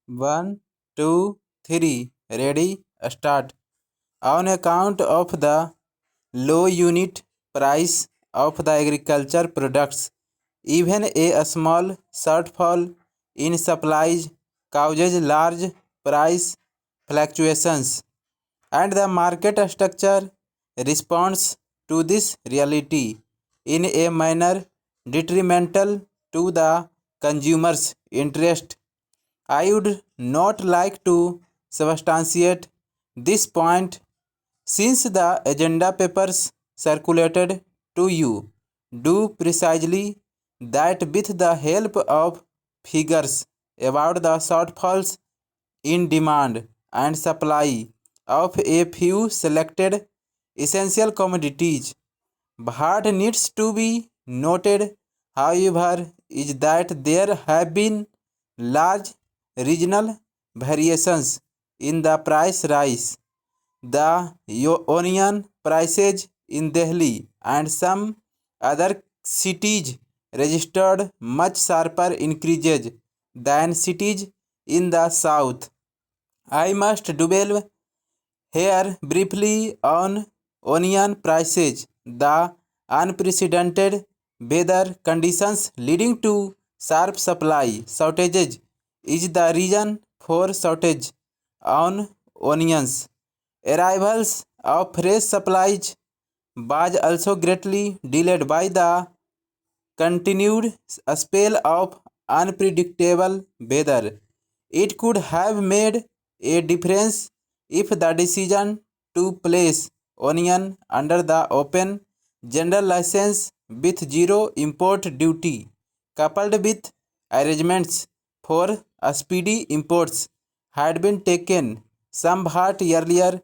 1, 2, 3. Ready? Start. On account of the low unit price of the agriculture products, even a small shortfall in supplies causes large price fluctuations, and the market structure responds to this reality in a manner detrimental to the consumer's interest. I would not like to substantiate this point since the agenda papers circulated to you do precisely that with the help of figures about the shortfalls in demand and supply of a few selected essential commodities. What needs to be noted, however, is that there have been large regional variations in the price rise. The onion prices in Delhi and some other cities registered much sharper increases than cities in the south. I must dwell here briefly on onion prices. The unprecedented weather conditions leading to sharp supply shortages is the reason for shortage on onions. Arrivals of fresh supplies was also greatly delayed by the continued spell of unpredictable weather. It could have made a difference if the decision to place onion under the open general license with zero import duty, coupled with arrangements for speedy imports, had been taken somewhat earlier.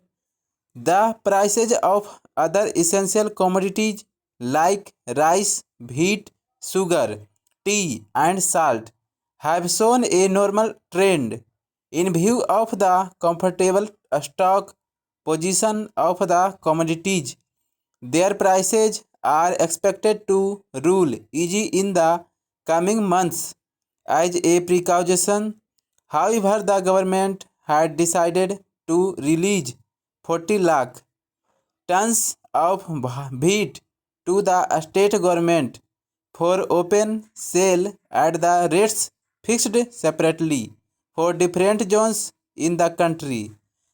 The prices of other essential commodities like rice, wheat, sugar, tea, and salt have shown a normal trend. In view of the comfortable stock position of the commodities, their prices are expected to rule easy in the coming months. As a precaution, however, the government had decided to release 40 lakh tons of wheat to the state government for open sale at the rates fixed separately for different zones in the country.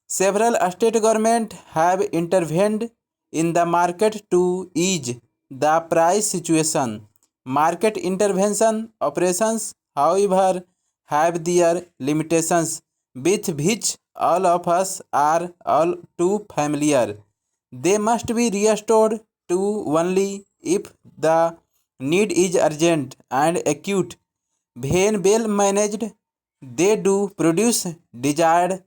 Several state governments have intervened in the market to ease the price situation. Market intervention operations, however, have their limitations with which all of us are all too familiar. They must be restored to only if the need is urgent and acute. When well managed, they do produce desired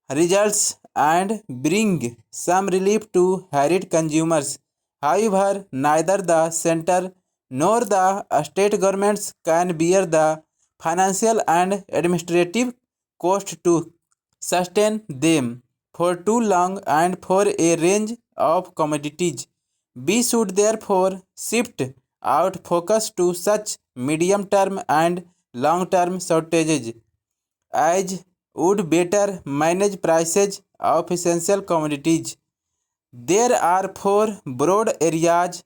results and bring some relief to harried consumers. However, neither the center nor the state governments can bear the financial and administrative cost to sustain them for too long and for a range of commodities. We should therefore shift out focus to such medium term and long term shortages as would better manage prices of essential commodities. There are four broad areas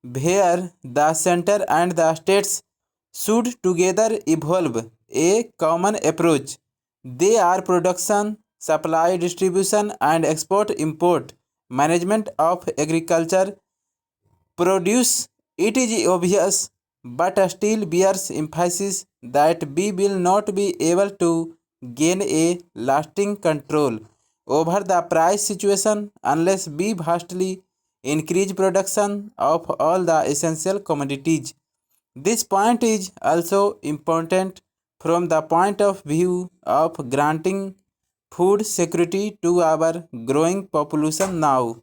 where the center and the states should together evolve a common approach. They are production, supply, distribution, and export import management of agriculture produce. It is obvious, but still bears emphasis that we will not be able to gain a lasting control over the price situation unless we vastly increase production of all the essential commodities. This point is also important from the point of view of granting food security to our growing population now.